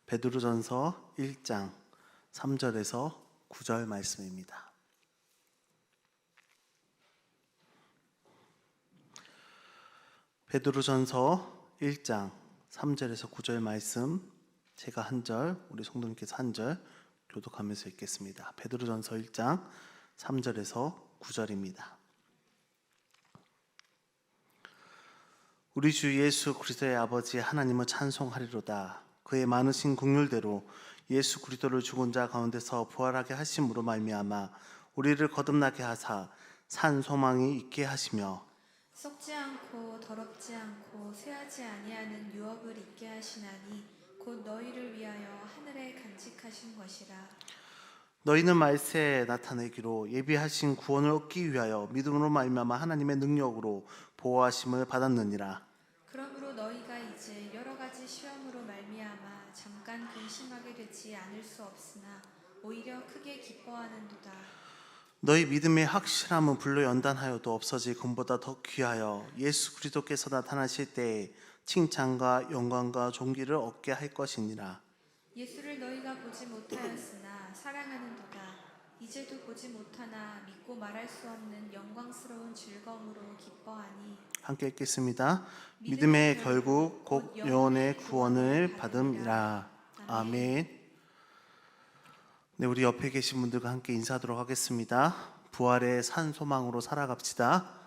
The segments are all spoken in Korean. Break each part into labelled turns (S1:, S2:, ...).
S1: 베드로전서 1장 3절에서 9절 말씀입니다. 베드로전서 1장 3절에서 9절 말씀, 제가 한 절, 우리 성도님께서 한 절 교독하면서 읽겠습니다. 베드로전서 1장 3절에서 9절입니다. 우리 주 예수 그리스도의 아버지 하나님을 찬송하리로다. 그의 많으신 긍휼대로 예수 그리스도를 죽은 자 가운데서 부활하게 하심으로 말미암아 우리를 거듭나게 하사 산 소망이 있게 하시며
S2: 썩지 않고 더럽지 않고 쇠하지 아니하는 유업을 있게 하시나니 곧 너희를 위하여 하늘에 간직하신 것이라.
S1: 너희는 말세에 나타내기로 예비하신 구원을 얻기 위하여 믿음으로 말미암아 하나님의 능력으로 보호하심을 받았느니라.
S2: 그러므로 너희가 이제 여러 가지 시험으로 말미암아 잠깐 근심하게 되지 않을 수 없으나 오히려 크게 기뻐하는도다.
S1: 너희 믿음의 확실함은 불로 연단하여도 없어질 금보다 더 귀하여 예수 그리스도께서 나타나실 때에 칭찬과 영광과 존귀를 얻게 할 것이니라.
S2: 예수를 너희가 보지 못하였으나 사랑하는도다. 이제도 보지 못하나 믿고 말할 수 없는 영광스러운 즐거움으로 기뻐하니.
S1: 함께 읽겠습니다. 믿음의 결국 곧 영혼의 구원을 받음이라. 아멘. 네, 우리 옆에 계신 분들과 함께 인사하도록 하겠습니다. 부활의 산 소망으로 살아갑시다.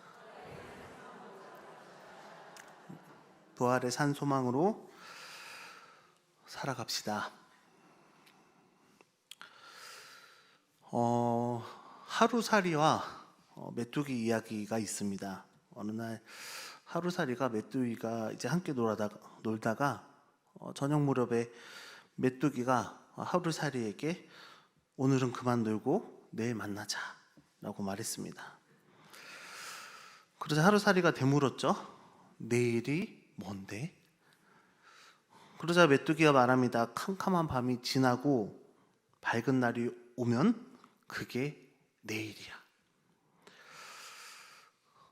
S1: 부활의 산 소망으로 살아갑시다. 하루살이와 메뚜기 이야기가 있습니다. 어느 날 하루살이가 메뚜기가 이제 함께 놀다가 저녁 무렵에 메뚜기가 하루살이에게 오늘은 그만 놀고 내일 만나자 라고 말했습니다. 그러자 하루살이가 되물었죠. 내일이 뭔데? 그러자 메뚜기가 말합니다. 캄캄한 밤이 지나고 밝은 날이 오면 그게 내일이야.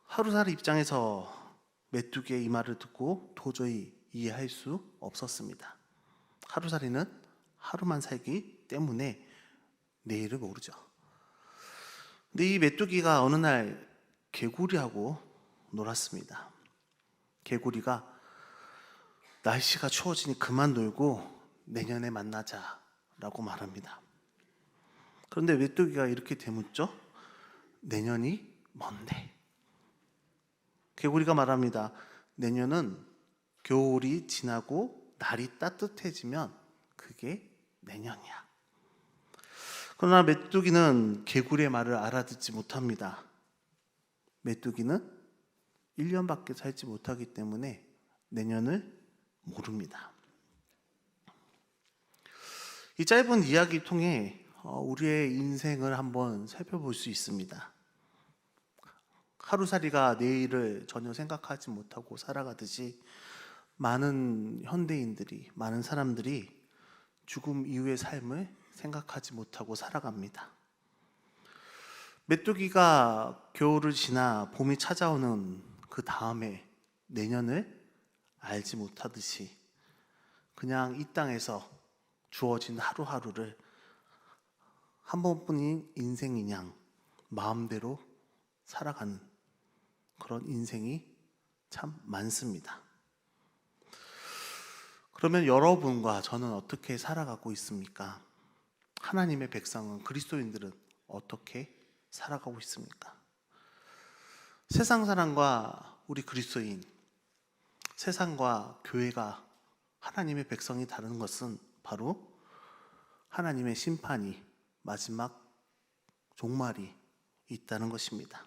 S1: 하루살이 입장에서 메뚜기의 이 말을 듣고 도저히 이해할 수 없었습니다. 하루살이는 하루만 살기 때문에 내일을 모르죠. 근데 이 메뚜기가 어느 날 개구리하고 놀았습니다. 개구리가 날씨가 추워지니 그만 놀고 내년에 만나자라고 말합니다. 그런데 메뚜기가 이렇게 되묻죠. 내년이 뭔데? 개구리가 말합니다. 내년은 겨울이 지나고 날이 따뜻해지면 그게 내년이야. 그러나 메뚜기는 개구리의 말을 알아듣지 못합니다. 메뚜기는 1년밖에 살지 못하기 때문에 내년을 모릅니다. 이 짧은 이야기를 통해 우리의 인생을 한번 살펴볼 수 있습니다. 하루살이가 내일을 전혀 생각하지 못하고 살아가듯이 많은 현대인들이, 많은 사람들이 죽음 이후의 삶을 생각하지 못하고 살아갑니다. 메뚜기가 겨울을 지나 봄이 찾아오는 그 다음에 내년을 알지 못하듯이 그냥 이 땅에서 주어진 하루하루를 한 번뿐인 인생인 양 마음대로 살아가는 그런 인생이 참 많습니다. 그러면 여러분과 저는 어떻게 살아가고 있습니까? 하나님의 백성은, 그리스도인들은 어떻게 살아가고 있습니까? 세상 사람과 우리 그리스도인, 세상과 교회가 하나님의 백성이 다른 것은 바로 하나님의 심판이 마지막 종말이 있다는 것입니다.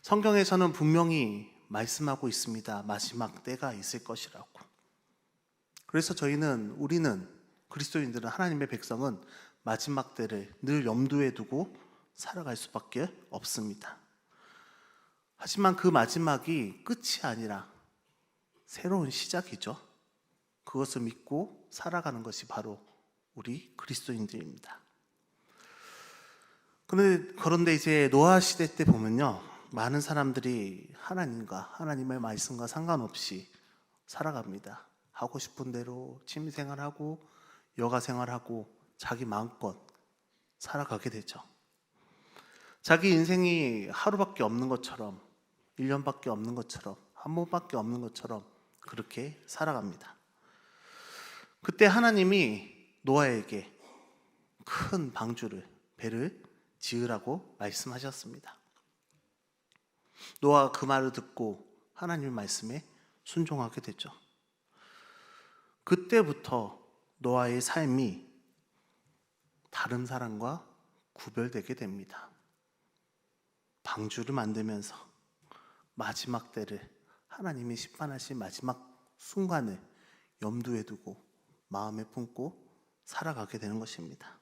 S1: 성경에서는 분명히 말씀하고 있습니다. 마지막 때가 있을 것이라고. 그래서 우리는 그리스도인들은, 하나님의 백성은 마지막 때를 늘 염두에 두고 살아갈 수밖에 없습니다. 하지만 그 마지막이 끝이 아니라 새로운 시작이죠. 그것을 믿고 살아가는 것이 바로 우리 그리스도인들입니다. 그런데 이제 노아 시대 때 보면요, 많은 사람들이 하나님과 하나님의 말씀과 상관없이 살아갑니다. 하고 싶은 대로 취미생활하고 여가생활하고 자기 마음껏 살아가게 되죠. 자기 인생이 하루밖에 없는 것처럼, 1년밖에 없는 것처럼, 한 번밖에 없는 것처럼 그렇게 살아갑니다. 그때 하나님이 노아에게 큰 방주를, 배를 지으라고 말씀하셨습니다. 노아가 그 말을 듣고 하나님의 말씀에 순종하게 되죠. 그때부터 노아의 삶이 다른 사람과 구별되게 됩니다. 방주를 만들면서 마지막 때를, 하나님이 심판하신 마지막 순간을 염두에 두고 마음에 품고 살아가게 되는 것입니다.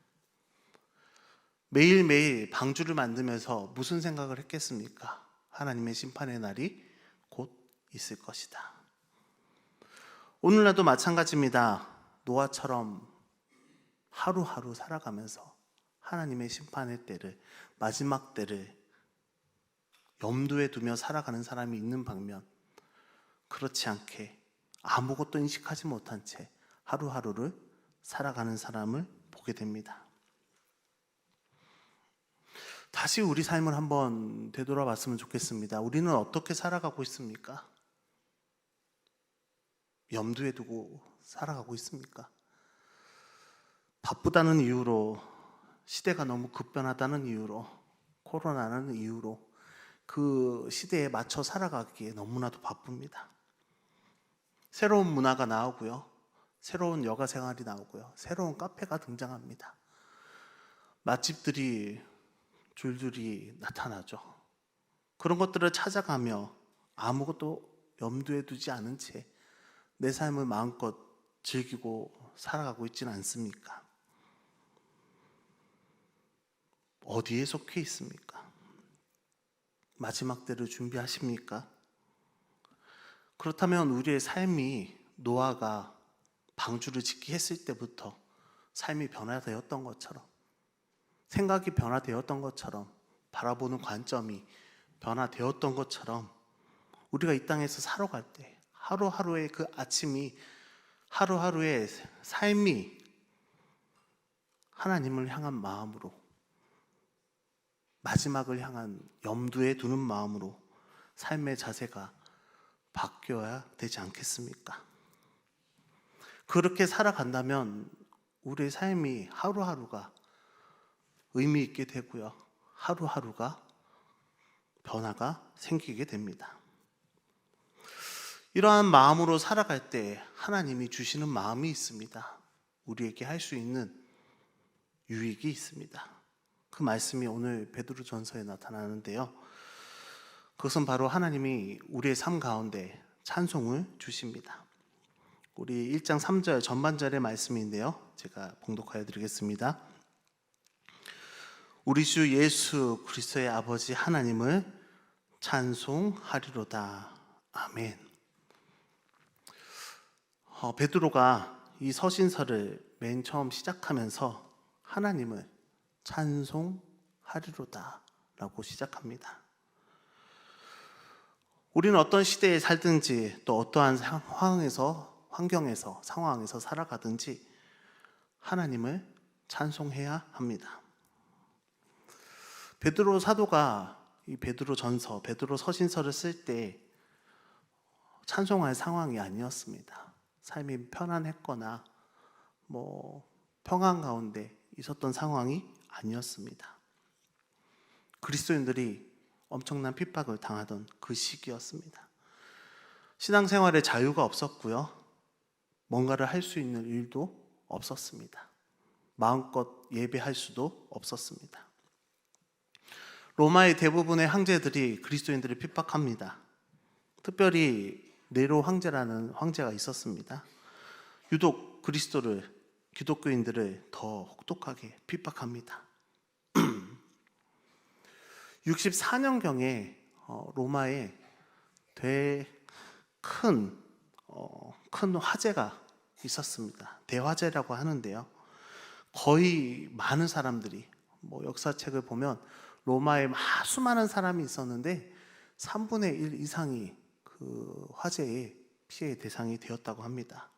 S1: 매일매일 방주를 만들면서 무슨 생각을 했겠습니까? 하나님의 심판의 날이 곧 있을 것이다. 오늘날도 마찬가지입니다. 노아처럼 하루하루 살아가면서 하나님의 심판의 때를, 마지막 때를 염두에 두며 살아가는 사람이 있는 반면, 그렇지 않게 아무것도 인식하지 못한 채 하루하루를 살아가는 사람을 보게 됩니다. 다시 우리 삶을 한번 되돌아봤으면 좋겠습니다. 우리는 어떻게 살아가고 있습니까? 염두에 두고 살아가고 있습니까? 바쁘다는 이유로, 시대가 너무 급변하다는 이유로, 코로나라는 이유로 그 시대에 맞춰 살아가기에 너무나도 바쁩니다. 새로운 문화가 나오고요, 새로운 여가 생활이 나오고요, 새로운 카페가 등장합니다. 맛집들이 줄줄이 나타나죠. 그런 것들을 찾아가며 아무것도 염두에 두지 않은 채 내 삶을 마음껏 즐기고 살아가고 있지는 않습니까? 어디에 속해 있습니까? 마지막 때를 준비하십니까? 그렇다면 우리의 삶이 노아가 방주를 짓기 했을 때부터 삶이 변화되었던 것처럼, 생각이 변화되었던 것처럼, 바라보는 관점이 변화되었던 것처럼, 우리가 이 땅에서 살아갈 때 하루하루의 그 아침이, 하루하루의 삶이 하나님을 향한 마음으로, 마지막을 향한 염두에 두는 마음으로 삶의 자세가 바뀌어야 되지 않겠습니까? 그렇게 살아간다면 우리의 삶이 하루하루가 의미 있게 되고요, 하루하루가 변화가 생기게 됩니다. 이러한 마음으로 살아갈 때 하나님이 주시는 마음이 있습니다. 우리에게 할 수 있는 유익이 있습니다. 그 말씀이 오늘 베드로전서에 나타나는데요, 그것은 바로 하나님이 우리의 삶 가운데 찬송을 주십니다. 우리 1장 3절 전반절의 말씀인데요, 제가 봉독하여 드리겠습니다. 우리 주 예수 그리스도의 아버지 하나님을 찬송하리로다. 아멘. 베드로가 이 서신서를 맨 처음 시작하면서 하나님을 찬송하리로다 라고 시작합니다. 우리는 어떤 시대에 살든지, 또 어떠한 환경에서, 상황에서 살아가든지 하나님을 찬송해야 합니다. 베드로 사도가 이 베드로전서, 베드로 서신서를 쓸 때 찬송할 상황이 아니었습니다. 삶이 편안했거나 평안 가운데 있었던 상황이 아니었습니다. 그리스도인들이 엄청난 핍박을 당하던 그 시기였습니다. 신앙생활에 자유가 없었고요, 뭔가를 할 수 있는 일도 없었습니다. 마음껏 예배할 수도 없었습니다. 로마의 대부분의 황제들이 그리스도인들을 핍박합니다. 특별히 네로 황제라는 황제가 있었습니다. 유독 기독교인들을 더 혹독하게 핍박합니다. 64년경에 로마에 큰 화재가 있었습니다. 대화재라고 하는데요, 거의 많은 사람들이, 역사책을 보면 로마에 수많은 사람이 있었는데 3분의 1 이상이 그 화재의 피해 대상이 되었다고 합니다.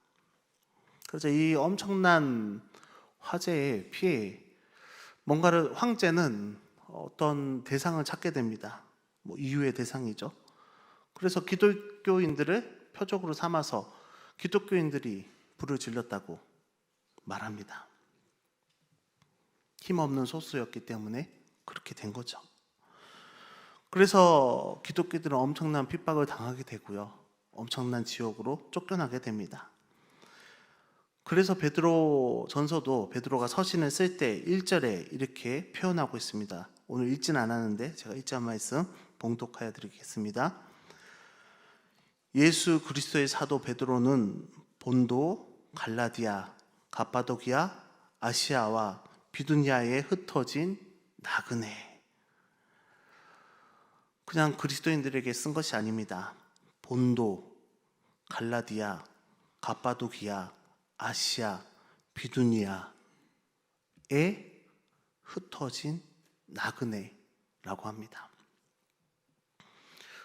S1: 그래서 이 엄청난 화재의 피해, 뭔가를 황제는 어떤 대상을 찾게 됩니다. 이유의 대상이죠. 그래서 기독교인들을 표적으로 삼아서 기독교인들이 불을 질렀다고 말합니다. 힘없는 소수였기 때문에 그렇게 된 거죠. 그래서 기독교인들은 엄청난 핍박을 당하게 되고요. 엄청난 지옥으로 쫓겨나게 됩니다. 그래서 베드로 전서도 베드로가 서신을 쓸 때 1절에 이렇게 표현하고 있습니다. 오늘 읽지는 않았는데 제가 1절 말씀 봉독하여 드리겠습니다. 예수 그리스도의 사도 베드로는 본도, 갈라디아, 갑바도기아, 아시아와 비두니아에 흩어진 나그네. 그냥 그리스도인들에게 쓴 것이 아닙니다. 본도, 갈라디아, 갑바도기아, 아시아, 비두니아에 흩어진 나그네라고 합니다.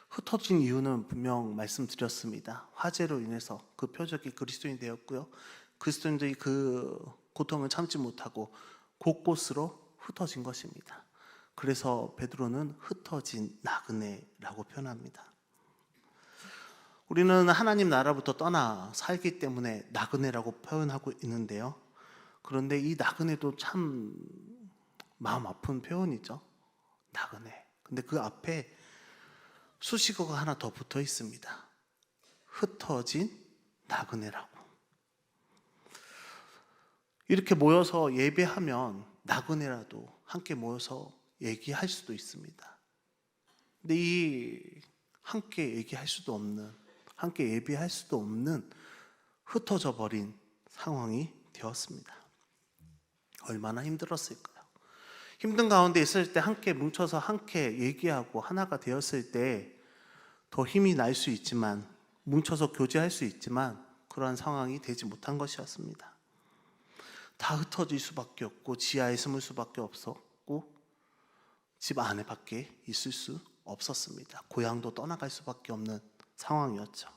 S1: 흩어진 이유는 분명 말씀드렸습니다. 화재로 인해서 그 표적이 그리스도인 되었고요. 그리스도인들이 그 고통을 참지 못하고 곳곳으로 흩어진 것입니다. 그래서 베드로는 흩어진 나그네라고 표현합니다. 우리는 하나님 나라부터 떠나 살기 때문에 나그네라고 표현하고 있는데요. 그런데 이 나그네도 참 마음 아픈 표현이죠. 나그네. 근데 그 앞에 수식어가 하나 더 붙어 있습니다. 흩어진 나그네라고. 이렇게 모여서 예배하면 나그네라도 함께 모여서 얘기할 수도 있습니다. 근데 이 함께 얘기할 수도 없는, 함께 예배할 수도 없는 흩어져 버린 상황이 되었습니다. 얼마나 힘들었을까요? 힘든 가운데 있을 때 함께 뭉쳐서 함께 얘기하고 하나가 되었을 때 더 힘이 날 수 있지만, 뭉쳐서 교제할 수 있지만 그러한 상황이 되지 못한 것이었습니다. 다 흩어질 수밖에 없고 지하에 숨을 수밖에 없었고 집 안에 밖에 있을 수 없었습니다. 고향도 떠나갈 수밖에 없는 상황이었죠.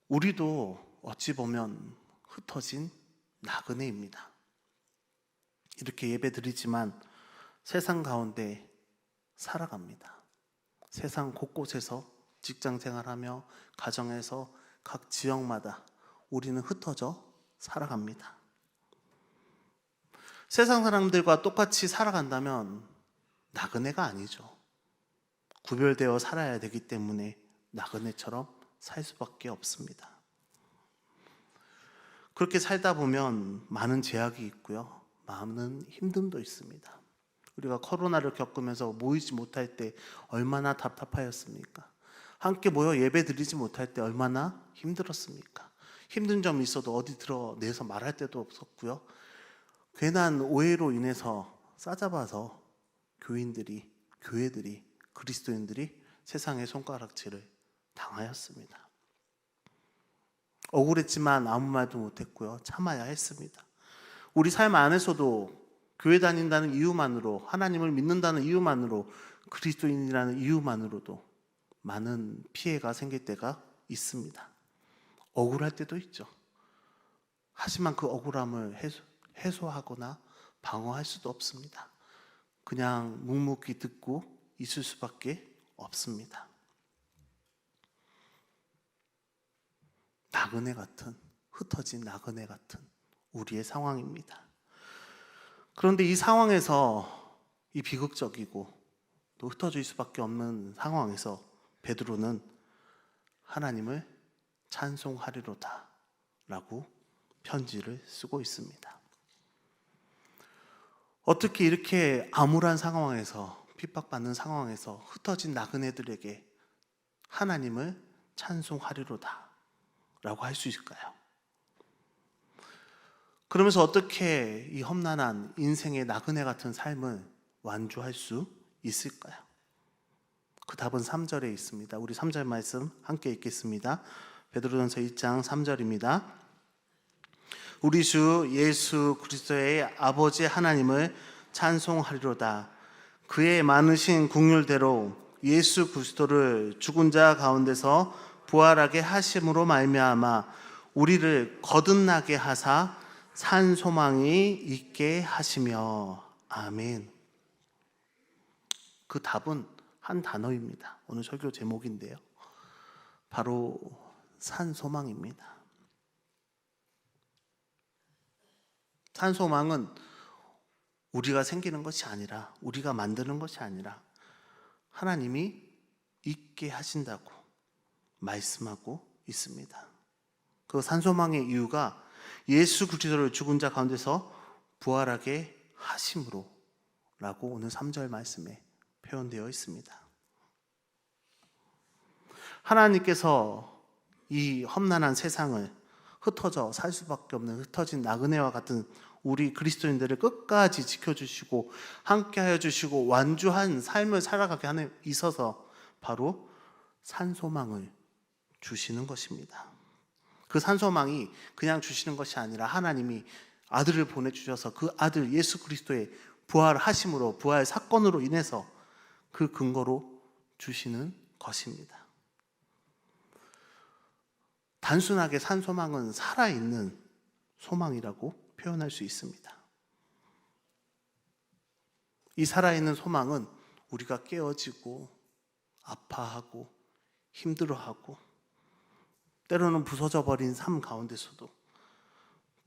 S1: 우리도 어찌 보면 흩어진 나그네입니다. 이렇게 예배 드리지만 세상 가운데 살아갑니다. 세상 곳곳에서 직장 생활하며 가정에서 각 지역마다 우리는 흩어져 살아갑니다. 세상 사람들과 똑같이 살아간다면 나그네가 아니죠. 구별되어 살아야 되기 때문에 나그네처럼 살 수밖에 없습니다. 그렇게 살다 보면 많은 제약이 있고요. 많은 힘듦도 있습니다. 우리가 코로나를 겪으면서 모이지 못할 때 얼마나 답답하였습니까? 함께 모여 예배 드리지 못할 때 얼마나 힘들었습니까? 힘든 점이 있어도 어디 드러내서 말할 데도 없었고요. 괜한 오해로 인해서 싸잡아서 교회들이 그리스도인들이 세상의 손가락질을 당하였습니다. 억울했지만 아무 말도 못했고요. 참아야 했습니다. 우리 삶 안에서도 교회 다닌다는 이유만으로, 하나님을 믿는다는 이유만으로, 그리스도인이라는 이유만으로도 많은 피해가 생길 때가 있습니다. 억울할 때도 있죠. 하지만 그 억울함을 해소하거나 방어할 수도 없습니다. 그냥 묵묵히 듣고 있을 수밖에 없습니다. 나그네 같은, 흩어진 나그네 같은 우리의 상황입니다. 그런데 이 상황에서, 이 비극적이고 또 흩어질 수밖에 없는 상황에서 베드로는 하나님을 찬송하리로다 라고 편지를 쓰고 있습니다. 어떻게 이렇게 암울한 상황에서, 핍박받는 상황에서 흩어진 나그네들에게 하나님을 찬송하리로다 라고 할 수 있을까요? 그러면서 어떻게 이 험난한 인생의 나그네 같은 삶을 완주할 수 있을까요? 그 답은 3절에 있습니다. 우리 3절 말씀 함께 읽겠습니다. 베드로전서 1장 3절입니다. 우리 주 예수 그리스도의 아버지 하나님을 찬송하리로다. 그의 많으신 긍휼대로 예수 그리스도를 죽은 자 가운데서 부활하게 하심으로 말미암아 우리를 거듭나게 하사 산 소망이 있게 하시며. 아멘. 그 답은 한 단어입니다. 오늘 설교 제목인데요. 바로 산 소망입니다. 산 소망은 우리가 생기는 것이 아니라, 우리가 만드는 것이 아니라 하나님이 있게 하신다고 말씀하고 있습니다. 그 산 소망의 이유가 예수 그리스도를 죽은 자 가운데서 부활하게 하심으로 라고 오늘 3절 말씀에 표현되어 있습니다. 하나님께서 이 험난한 세상을 흩어져 살 수밖에 없는 흩어진 나그네와 같은 우리 그리스도인들을 끝까지 지켜주시고 함께하여 주시고 완주한 삶을 살아가게 하는 있어서 바로 산소망을 주시는 것입니다. 그 산소망이 그냥 주시는 것이 아니라 하나님이 아들을 보내주셔서 그 아들 예수 그리스도의 부활하심으로, 부활 사건으로 인해서 그 근거로 주시는 것입니다. 단순하게 산소망은 살아있는 소망이라고 표현할 수 있습니다. 이 살아있는 소망은 우리가 깨어지고 아파하고 힘들어하고 때로는 부서져 버린 삶 가운데서도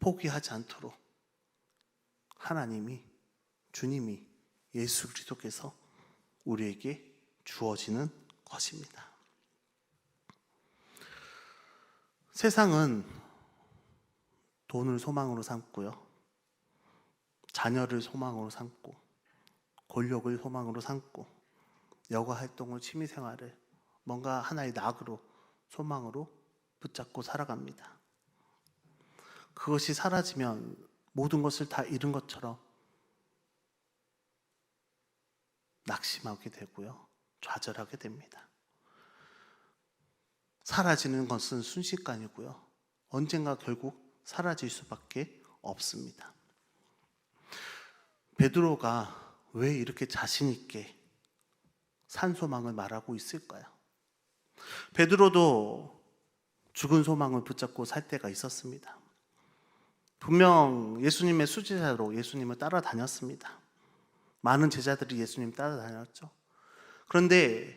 S1: 포기하지 않도록 하나님이, 주님이, 예수 그리스도께서 우리에게 주어지는 것입니다. 세상은 돈을 소망으로 삼고요, 자녀를 소망으로 삼고, 권력을 소망으로 삼고, 여가 활동을, 취미 생활을 뭔가 하나의 낙으로, 소망으로 붙잡고 살아갑니다. 그것이 사라지면 모든 것을 다 잃은 것처럼 낙심하게 되고요, 좌절하게 됩니다. 사라지는 것은 순식간이고요, 언젠가 결국 사라질 수밖에 없습니다. 베드로가 왜 이렇게 자신 있게 산소망을 말하고 있을까요? 베드로도 죽은 소망을 붙잡고 살 때가 있었습니다. 분명 예수님의 수제자로 예수님을 따라다녔습니다. 많은 제자들이 예수님 따라다녔죠. 그런데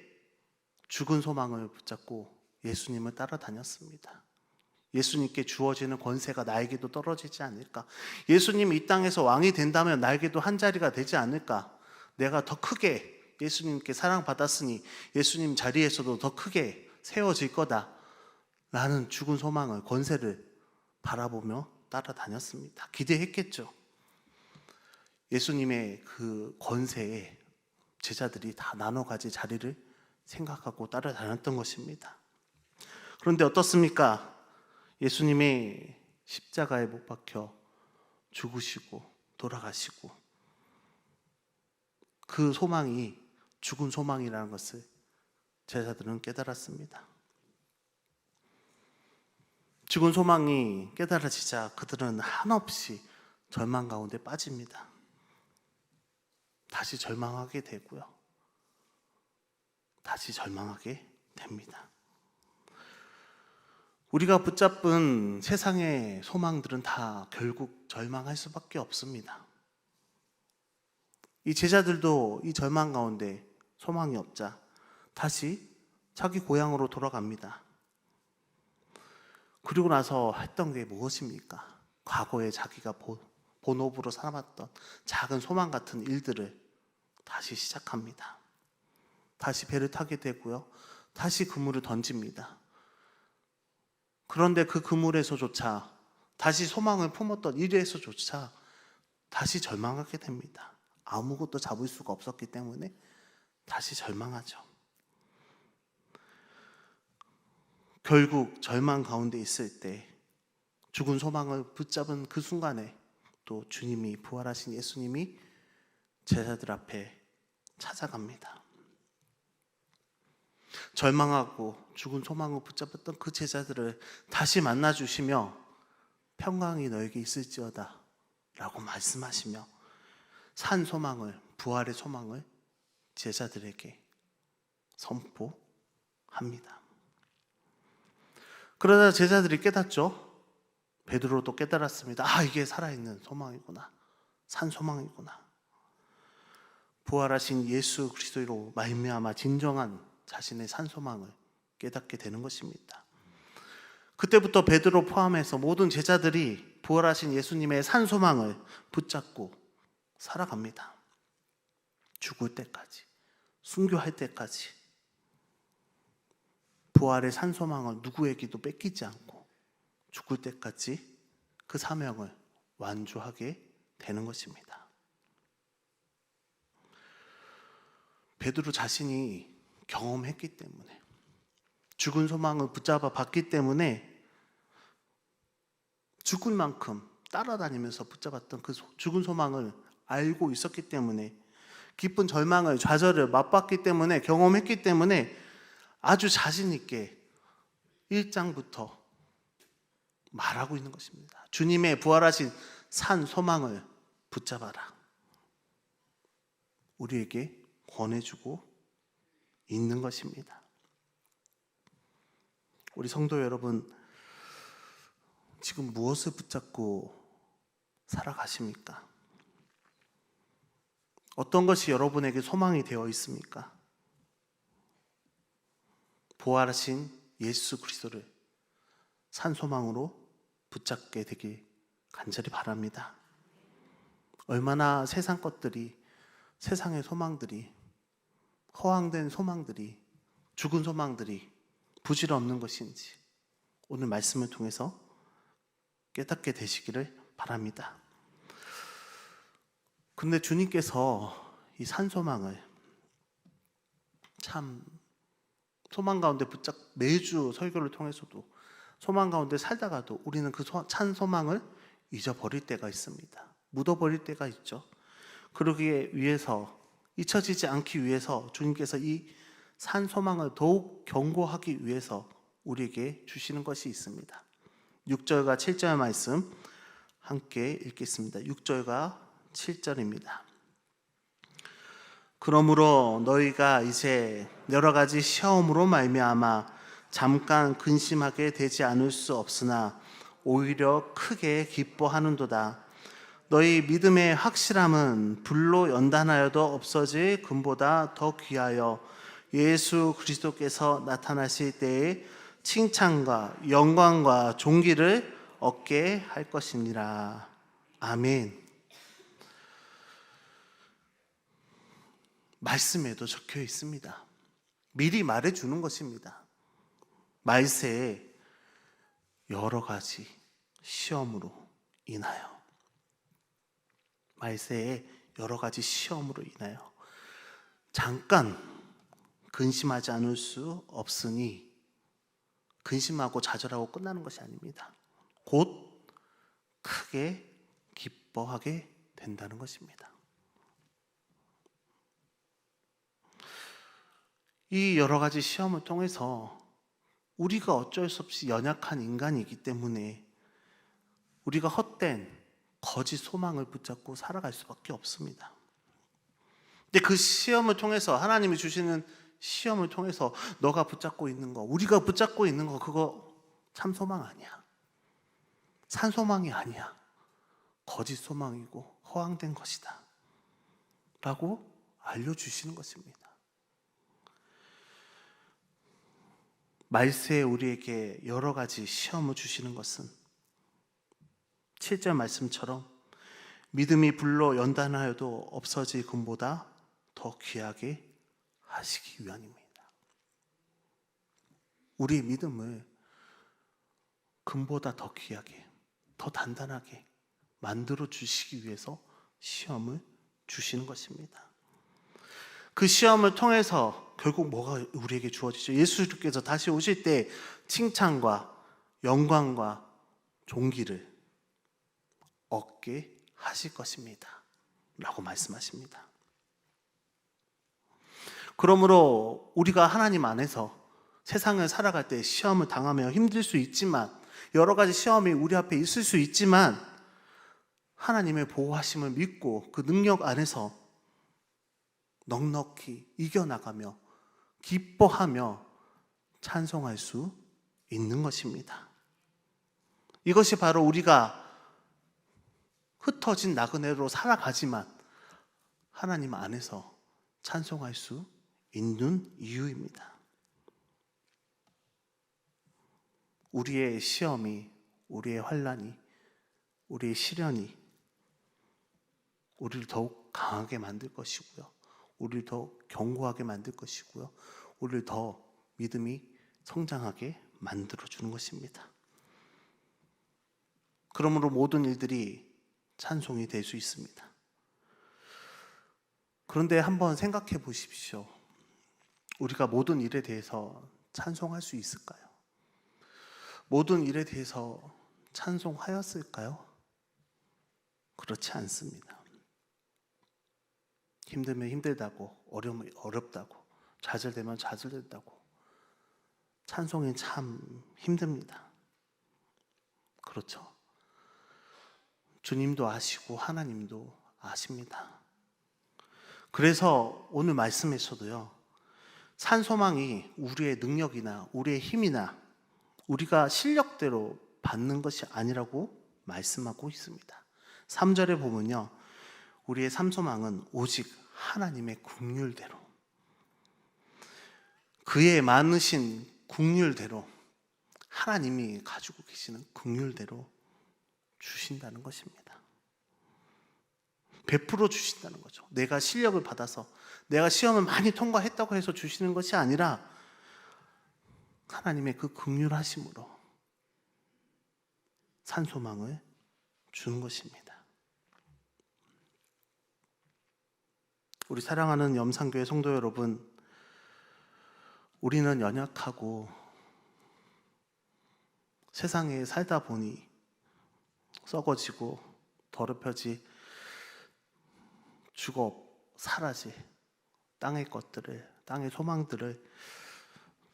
S1: 죽은 소망을 붙잡고 예수님을 따라다녔습니다. 예수님께 주어지는 권세가 나에게도 떨어지지 않을까? 예수님이 이 땅에서 왕이 된다면 나에게도 한 자리가 되지 않을까? 내가 더 크게 예수님께 사랑받았으니 예수님 자리에서도 더 크게 세워질 거다 라는 죽은 소망을, 권세를 바라보며 따라다녔습니다. 기대했겠죠. 예수님의 그 권세에 제자들이 다 나눠 가질 자리를 생각하고 따라다녔던 것입니다. 그런데 어떻습니까? 예수님의 십자가에 못 박혀 죽으시고 돌아가시고 그 소망이 죽은 소망이라는 것을 제자들은 깨달았습니다. 죽은 소망이 깨달아지자 그들은 한없이 절망 가운데 빠집니다. 다시 절망하게 되고요, 다시 절망하게 됩니다. 우리가 붙잡은 세상의 소망들은 다 결국 절망할 수밖에 없습니다. 이 제자들도 이 절망 가운데 소망이 없자 다시 자기 고향으로 돌아갑니다. 그리고 나서 했던 게 무엇입니까? 과거에 자기가 본업으로 삼았던 작은 소망 같은 일들을 다시 시작합니다. 다시 배를 타게 되고요, 다시 그물을 던집니다. 그런데 그 그물에서조차, 다시 소망을 품었던 일에서조차 다시 절망하게 됩니다. 아무것도 잡을 수가 없었기 때문에 다시 절망하죠. 결국 절망 가운데 있을 때 죽은 소망을 붙잡은 그 순간에 또 주님이, 부활하신 예수님이 제자들 앞에 찾아갑니다. 절망하고 죽은 소망을 붙잡았던 그 제자들을 다시 만나주시며 평강이 너에게 있을지어다 라고 말씀하시며 산 소망을, 부활의 소망을 제자들에게 선포합니다. 그러자 제자들이 깨닫죠. 베드로도 깨달았습니다. 아, 이게 살아있는 소망이구나. 산 소망이구나. 부활하신 예수 그리스도로 말미암아 진정한 자신의 산 소망을 깨닫게 되는 것입니다. 그때부터 베드로 포함해서 모든 제자들이 부활하신 예수님의 산 소망을 붙잡고 살아갑니다. 죽을 때까지, 순교할 때까지 부활의 산 소망을 누구에게도 뺏기지 않고 죽을 때까지 그 사명을 완주하게 되는 것입니다. 베드로 자신이 경험했기 때문에, 죽은 소망을 붙잡아 봤기 때문에 죽을 만큼 따라다니면서 붙잡았던 그 죽은 소망을 알고 있었기 때문에, 깊은 절망을, 좌절을 맛봤기 때문에, 경험했기 때문에 아주 자신 있게 1장부터 말하고 있는 것입니다. 주님의 부활하신 산 소망을 붙잡아라. 우리에게 권해주고 있는 것입니다. 우리 성도 여러분, 지금 무엇을 붙잡고 살아가십니까? 어떤 것이 여러분에게 소망이 되어 있습니까? 부활하신 예수 그리스도를 산 소망으로 붙잡게 되길 간절히 바랍니다. 얼마나 세상 것들이, 세상의 소망들이, 허황된 소망들이, 죽은 소망들이 부질없는 것인지 오늘 말씀을 통해서 깨닫게 되시기를 바랍니다. 근데 주님께서 이 산소망을 참 소망 가운데 매주 설교를 통해서도 소망 가운데 살다가도 우리는 그 찬 소망을 잊어버릴 때가 있습니다. 묻어버릴 때가 있죠. 그러기 위해서, 잊혀지지 않기 위해서 주님께서 이 산 소망을 더욱 견고하기 위해서 우리에게 주시는 것이 있습니다. 6절과 7절 말씀 함께 읽겠습니다. 6절과 7절입니다. 그러므로 너희가 이제 여러 가지 시험으로 말미암아 잠깐 근심하게 되지 않을 수 없으나 오히려 크게 기뻐하는도다. 너희 믿음의 확실함은 불로 연단하여도 없어질 금보다 더 귀하여 예수 그리스도께서 나타나실 때에 칭찬과 영광과 존귀를 얻게 할 것이니라. 아멘. 말씀에도 적혀 있습니다. 미리 말해주는 것입니다. 말세에 여러 가지 시험으로 인하여, 말세에 여러 가지 시험으로 인하여 잠깐 근심하지 않을 수 없으니, 근심하고 좌절하고 끝나는 것이 아닙니다. 곧 크게 기뻐하게 된다는 것입니다. 이 여러 가지 시험을 통해서 우리가 어쩔 수 없이 연약한 인간이기 때문에 우리가 헛된 거짓 소망을 붙잡고 살아갈 수밖에 없습니다. 근데 그 시험을 통해서, 하나님이 주시는 시험을 통해서 너가 붙잡고 있는 거, 우리가 붙잡고 있는 거, 그거 참 소망 아니야. 산 소망이 아니야. 거짓 소망이고 허황된 것이다 라고 알려주시는 것입니다. 말세에 우리에게 여러 가지 시험을 주시는 것은 7절 말씀처럼 믿음이 불로 연단하여도 없어질 금보다 더 귀하게 하시기 위함입니다. 우리의 믿음을 금보다 더 귀하게, 더 단단하게 만들어 주시기 위해서 시험을 주시는 것입니다. 그 시험을 통해서 결국 뭐가 우리에게 주어지죠? 예수께서 다시 오실 때 칭찬과 영광과 존귀를 얻게 하실 것입니다 라고 말씀하십니다. 그러므로 우리가 하나님 안에서 세상을 살아갈 때 시험을 당하며 힘들 수 있지만, 여러 가지 시험이 우리 앞에 있을 수 있지만, 하나님의 보호하심을 믿고 그 능력 안에서 넉넉히 이겨나가며 기뻐하며 찬송할 수 있는 것입니다. 이것이 바로 우리가 흩어진 나그네로 살아가지만 하나님 안에서 찬송할 수 있는 이유입니다. 우리의 시험이, 우리의 환난이, 우리의 시련이 우리를 더욱 강하게 만들 것이고요. 우리를 더 견고하게 만들 것이고요. 우리를 더 믿음이 성장하게 만들어주는 것입니다. 그러므로 모든 일들이 찬송이 될 수 있습니다. 그런데 한번 생각해 보십시오. 우리가 모든 일에 대해서 찬송할 수 있을까요? 모든 일에 대해서 찬송하였을까요? 그렇지 않습니다. 힘들면 힘들다고, 어려우면 어렵다고, 좌절되면 좌절된다고. 찬송이 참 힘듭니다. 그렇죠. 주님도 아시고 하나님도 아십니다. 그래서 오늘 말씀에서도요, 산소망이 우리의 능력이나 우리의 힘이나 우리가 실력대로 받는 것이 아니라고 말씀하고 있습니다. 3절에 보면요, 우리의 산소망은 오직 하나님의 긍휼대로, 그의 많으신 긍휼대로, 하나님이 가지고 계시는 긍휼대로 주신다는 것입니다. 베풀어 주신다는 거죠. 내가 실력을 받아서, 내가 시험을 많이 통과했다고 해서 주시는 것이 아니라 하나님의 그 긍휼하심으로 산소망을 주는 것입니다. 우리 사랑하는 염산교회 성도 여러분, 우리는 연약하고 세상에 살다 보니 썩어지고 더럽혀지, 죽어 사라지 땅의 것들을, 땅의 소망들을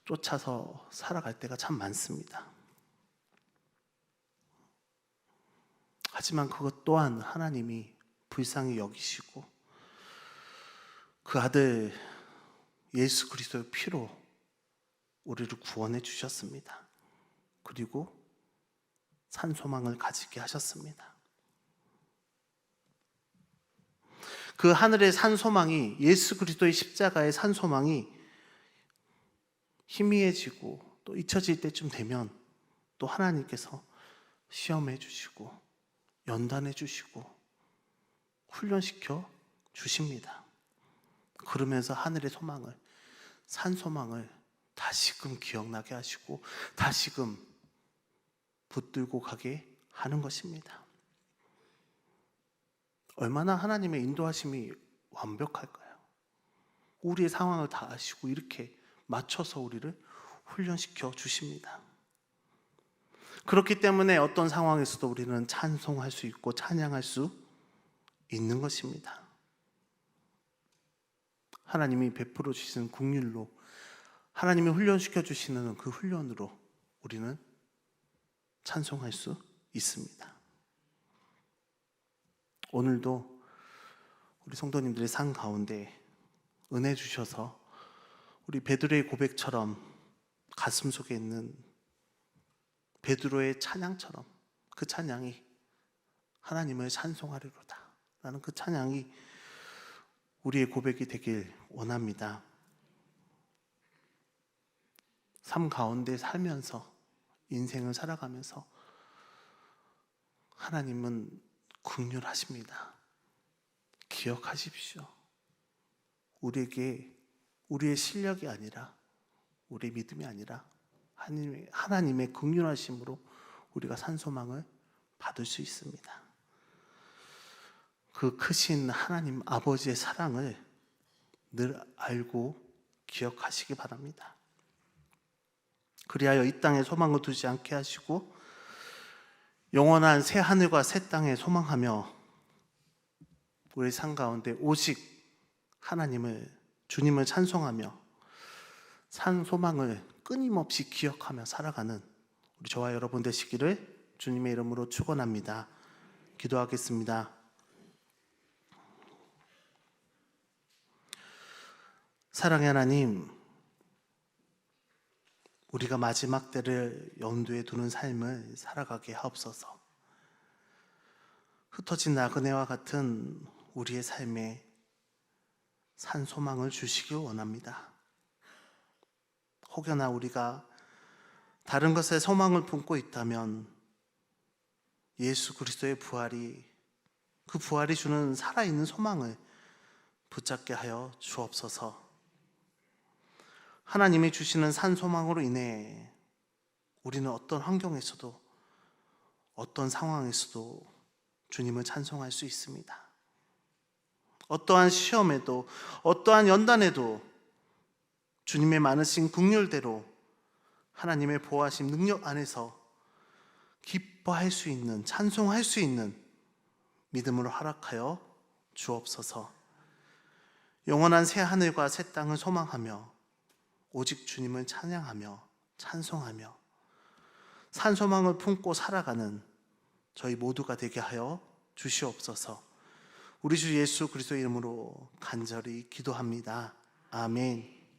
S1: 쫓아서 살아갈 때가 참 많습니다. 하지만 그것 또한 하나님이 불쌍히 여기시고 그 아들 예수 그리스도의 피로 우리를 구원해 주셨습니다. 그리고 산소망을 가지게 하셨습니다. 그 하늘의 산소망이, 예수 그리스도의 십자가의 산소망이 희미해지고 또 잊혀질 때쯤 되면 또 하나님께서 시험해 주시고 연단해 주시고 훈련시켜 주십니다. 그러면서 하늘의 소망을, 산소망을 다시금 기억나게 하시고 다시금 붙들고 가게 하는 것입니다. 얼마나 하나님의 인도하심이 완벽할까요? 우리의 상황을 다 아시고 이렇게 맞춰서 우리를 훈련시켜 주십니다. 그렇기 때문에 어떤 상황에서도 우리는 찬송할 수 있고 찬양할 수 있는 것입니다. 하나님이 베풀어 주시는 긍휼로, 하나님이 훈련시켜 주시는 그 훈련으로 우리는 찬송할 수 있습니다. 오늘도 우리 성도님들의 삶 가운데 은혜 주셔서 우리 베드로의 고백처럼 가슴 속에 있는 베드로의 찬양처럼 그 찬양이 하나님을 찬송하리로다 라는 그 찬양이 우리의 고백이 되길 원합니다. 삶 가운데 살면서, 인생을 살아가면서 하나님은 긍휼하십니다. 기억하십시오. 우리에게 우리의 실력이 아니라, 우리의 믿음이 아니라 하나님의 긍휼하심으로 우리가 산소망을 받을 수 있습니다. 그 크신 하나님 아버지의 사랑을 늘 알고 기억하시기 바랍니다. 그리하여 이 땅에 소망을 두지 않게 하시고 영원한 새 하늘과 새 땅에 소망하며 우리 삶 가운데 오직 하나님을, 주님을 찬송하며 산 소망을 끊임없이 기억하며 살아가는 우리 저와 여러분 되시기를 주님의 이름으로 축원합니다. 기도하겠습니다. 사랑의 하나님, 우리가 마지막 때를 염두에 두는 삶을 살아가게 하옵소서. 흩어진 나그네와 같은 우리의 삶에 산 소망을 주시길 원합니다. 혹여나 우리가 다른 것에 소망을 품고 있다면 예수 그리스도의 부활이, 그 부활이 주는 살아있는 소망을 붙잡게 하여 주옵소서. 하나님이 주시는 산 소망으로 인해 우리는 어떤 환경에서도, 어떤 상황에서도 주님을 찬송할 수 있습니다. 어떠한 시험에도, 어떠한 연단에도 주님의 많으신 긍휼대로 하나님의 보호하심 능력 안에서 기뻐할 수 있는, 찬송할 수 있는 믿음으로 허락하여 주옵소서. 영원한 새 하늘과 새 땅을 소망하며 오직 주님을 찬양하며 찬송하며 산 소망을 품고 살아가는 저희 모두가 되게 하여 주시옵소서. 우리 주 예수 그리스도의 이름으로 간절히 기도합니다. 아멘.